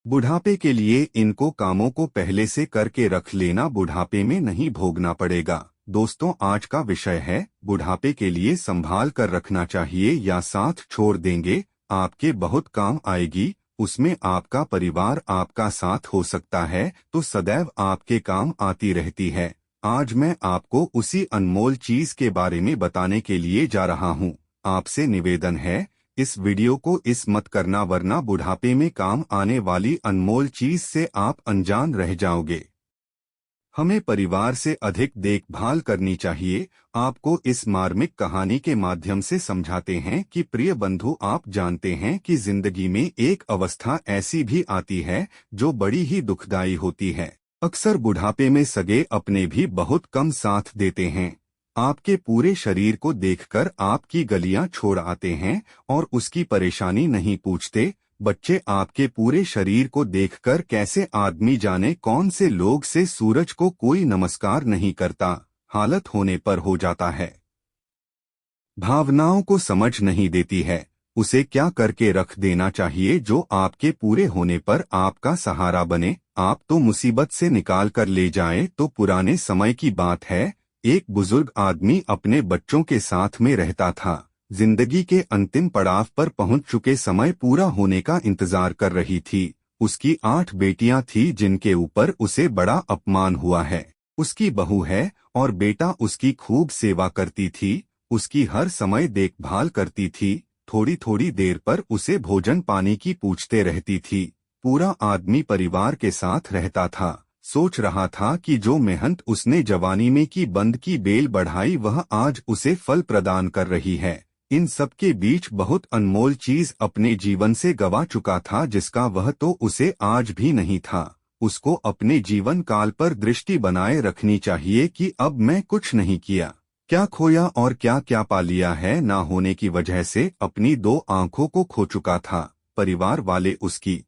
बुढ़ापे के लिए इनको कामों को पहले से करके रख लेना, बुढ़ापे में नहीं भोगना पड़ेगा। दोस्तों, आज का विषय है बुढ़ापे के लिए संभाल कर रखना चाहिए या साथ छोड़ देंगे। आपके बहुत काम आएगी, उसमें आपका परिवार आपका साथ हो सकता है तो सदैव आपके काम आती रहती है। आज मैं आपको उसी अनमोल चीज के बारे में बताने के लिए जा रहा हूँ। आपसे निवेदन है, इस वीडियो को इस मत करना, वरना बुढ़ापे में काम आने वाली अनमोल चीज से आप अनजान रह जाओगे। हमें परिवार से अधिक देखभाल करनी चाहिए। आपको इस मार्मिक कहानी के माध्यम से समझाते हैं कि प्रिय बंधु, आप जानते हैं कि जिंदगी में एक अवस्था ऐसी भी आती है जो बड़ी ही दुखदायी होती है। अक्सर बुढ़ापे में सगे अपने भी बहुत कम साथ देते हैं। आपके पूरे शरीर को देखकर आपकी गलियां छोड़ आते हैं और उसकी परेशानी नहीं पूछते। बच्चे आपके पूरे शरीर को देखकर कैसे आदमी जाने कौन से लोग से सूरज को कोई नमस्कार नहीं करता हालत होने पर हो जाता है। भावनाओं को समझ नहीं देती है। उसे क्या करके रख देना चाहिए जो आपके पूरे होने पर आपका सहारा बने। आप तो मुसीबत से निकाल कर ले जाए तो पुराने समय की बात है। एक बुजुर्ग आदमी अपने बच्चों के साथ में रहता था। जिंदगी के अंतिम पड़ाव पर पहुंच चुके समय पूरा होने का इंतजार कर रही थी। उसकी 8 बेटियां थी जिनके ऊपर उसे बड़ा अपमान हुआ है। उसकी बहू है और बेटा उसकी खूब सेवा करती थी, उसकी हर समय देखभाल करती थी, थोड़ी थोड़ी देर पर उसे भोजन पानी की पूछते रहती थी। पूरा आदमी परिवार के साथ रहता था। सोच रहा था कि जो मेहनत उसने जवानी में की, बंद की बेल बढ़ाई, वह आज उसे फल प्रदान कर रही है। इन सब के बीच बहुत अनमोल चीज अपने जीवन से गवा चुका था जिसका वह तो उसे आज भी नहीं था। उसको अपने जीवन काल पर दृष्टि बनाए रखनी चाहिए कि अब मैं कुछ नहीं किया, क्या खोया और क्या क्या पा लिया है। ना होने की वजह से अपनी 2 आंखों को खो चुका था। परिवार वाले उसकी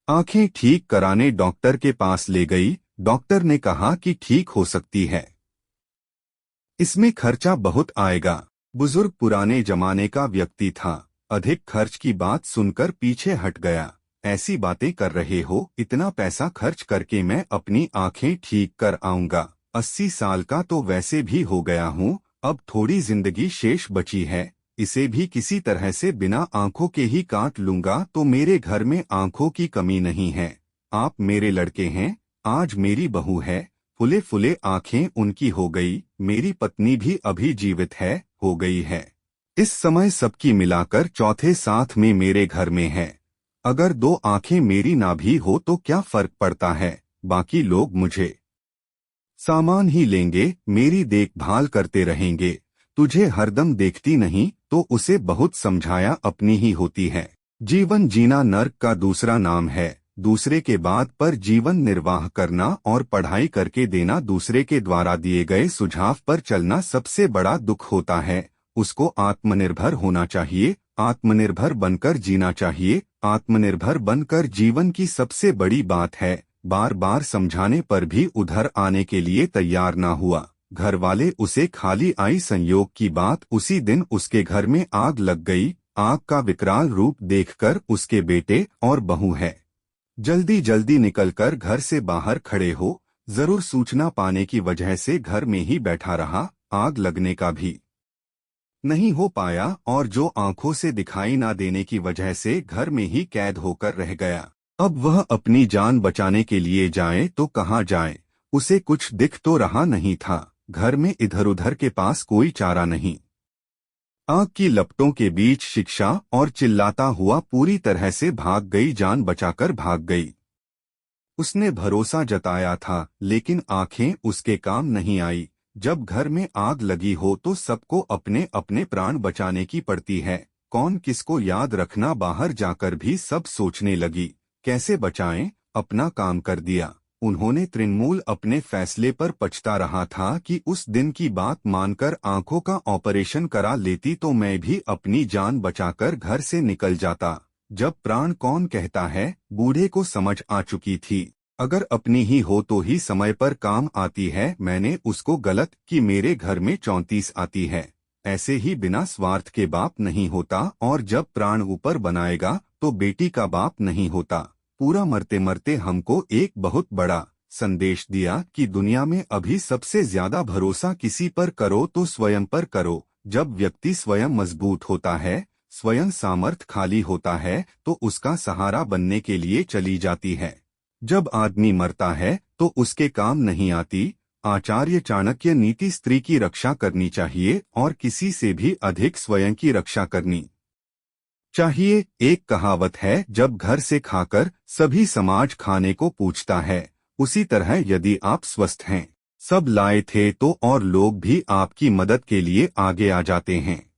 आंखें ठीक कराने डॉक्टर के पास ले गई। डॉक्टर ने कहा कि ठीक हो सकती है, इसमें खर्चा बहुत आएगा। बुजुर्ग पुराने जमाने का व्यक्ति था। अधिक खर्च की बात सुनकर पीछे हट गया। ऐसी बातें कर रहे हो, इतना पैसा खर्च करके मैं अपनी आंखें ठीक कर आऊंगा। 80 साल का तो वैसे भी हो गया हूँ, अब थोड़ी जिंदगी शेष बची है, इसे भी किसी तरह से बिना आंखों के ही काट लूंगा। तो मेरे घर में आंखों की कमी नहीं है। आप मेरे लड़के हैं, आज मेरी बहू है। फुले फुले आंखें उनकी हो गई। मेरी पत्नी भी अभी जीवित है, हो गई है। इस समय सबकी मिलाकर चौथे साथ में मेरे घर में है। अगर 2 आंखें मेरी ना भी हो तो क्या फर्क पड़ता है, बाकी लोग मुझे सामान ही लेंगे, मेरी देखभाल करते रहेंगे। तुझे हरदम देखती नहीं तो उसे बहुत समझाया, अपनी ही होती है। जीवन जीना नर्क का दूसरा नाम है। दूसरे के बात पर जीवन निर्वाह करना और पढ़ाई करके देना, दूसरे के द्वारा दिए गए सुझाव पर चलना सबसे बड़ा दुख होता है। उसको आत्मनिर्भर होना चाहिए, आत्मनिर्भर बनकर जीना चाहिए। आत्मनिर्भर बनकर जीवन की सबसे बड़ी बात है। बार बार समझाने पर भी उधर आने के लिए तैयार ना हुआ। घर वाले उसे खाली आई। संयोग की बात, उसी दिन उसके घर में आग लग गई। आग का विकराल रूप देखकर उसके बेटे और बहू है जल्दी जल्दी निकलकर घर से बाहर खड़े हो। जरूर सूचना पाने की वजह से घर में ही बैठा रहा। आग लगने का भी नहीं हो पाया और जो आंखों से दिखाई ना देने की वजह से घर में ही कैद होकर रह गया। अब वह अपनी जान बचाने के लिए जाए तो कहाँ जाए, उसे कुछ दिख तो रहा नहीं था। घर में इधर उधर के पास कोई चारा नहीं। आग की लपटों के बीच शिक्षा और चिल्लाता हुआ पूरी तरह से भाग गई, जान बचाकर भाग गई। उसने भरोसा जताया था लेकिन आंखें उसके काम नहीं आई। जब घर में आग लगी हो तो सबको अपने अपने प्राण बचाने की पड़ती है। कौन किसको याद रखना, बाहर जाकर भी सब सोचने लगी कैसे बचाएं। अपना काम कर दिया। उन्होंने तृणमूल अपने फैसले पर पछता रहा था कि उस दिन की बात मानकर आंखों का ऑपरेशन करा लेती तो मैं भी अपनी जान बचाकर घर से निकल जाता। जब प्राण कौन कहता है, बूढ़े को समझ आ चुकी थी। अगर अपनी ही हो तो ही समय पर काम आती है। मैंने उसको गलत कि मेरे घर में 34 आती है। ऐसे ही बिना स्वार्थ के बाप नहीं होता, और जब प्राण ऊपर बनाएगा तो बेटी का बाप नहीं होता। पूरा मरते मरते हमको एक बहुत बड़ा संदेश दिया कि दुनिया में अभी सबसे ज्यादा भरोसा किसी पर करो तो स्वयं पर करो। जब व्यक्ति स्वयं मजबूत होता है, स्वयं सामर्थ खाली होता है, तो उसका सहारा बनने के लिए चली जाती है। जब आदमी मरता है तो उसके काम नहीं आती। आचार्य चाणक्य नीति स्त्री की रक्षा करनी चाहिए और किसी से भी अधिक स्वयं की रक्षा करनी चाहिए। एक कहावत है, जब घर से खाकर सभी समाज खाने को पूछता है, उसी तरह यदि आप स्वस्थ हैं, सब लाए थे तो और लोग भी आपकी मदद के लिए आगे आ जाते हैं।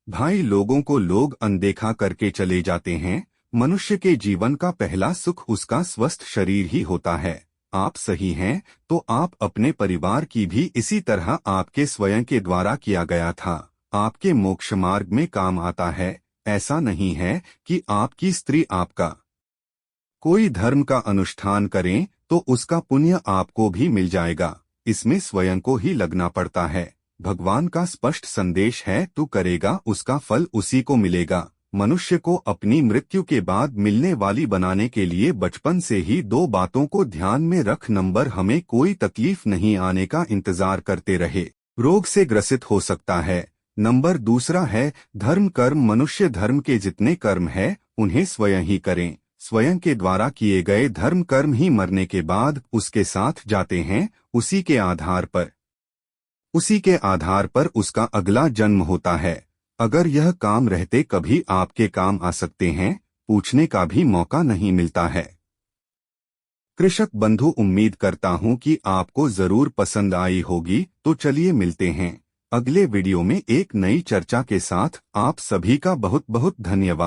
भाई, लोगों को लोग अनदेखा करके चले जाते हैं। मनुष्य के जीवन का पहला सुख उसका स्वस्थ शरीर ही होता है। आप सही हैं तो आप अपने परिवार की भी इसी तरह आपके स्वयं के द्वारा किया गया था, आपके मोक्ष मार्ग में काम आता है। ऐसा नहीं है कि आपकी स्त्री आपका कोई धर्म का अनुष्ठान करें तो उसका पुण्य आपको भी मिल जाएगा। इसमें स्वयं को ही लगना पड़ता है। भगवान का स्पष्ट संदेश है, तू करेगा उसका फल उसी को मिलेगा। मनुष्य को अपनी मृत्यु के बाद मिलने वाली बनाने के लिए बचपन से ही दो बातों को ध्यान में रख। नंबर, हमें कोई तकलीफ नहीं आने का इंतजार करते रहे, रोग से ग्रसित हो सकता है। नंबर दूसरा है धर्म कर्म। मनुष्य धर्म के जितने कर्म है उन्हें स्वयं ही करें। स्वयं के द्वारा किए गए धर्म कर्म ही मरने के बाद उसके साथ जाते हैं। उसी के आधार पर उसका अगला जन्म होता है। अगर यह काम रहते कभी आपके काम आ सकते हैं, पूछने का भी मौका नहीं मिलता है। कृषक बंधु, उम्मीद करता हूं कि आपको जरूर पसंद आई होगी। तो चलिए मिलते हैं अगले वीडियो में एक नई चर्चा के साथ। आप सभी का बहुत बहुत धन्यवाद।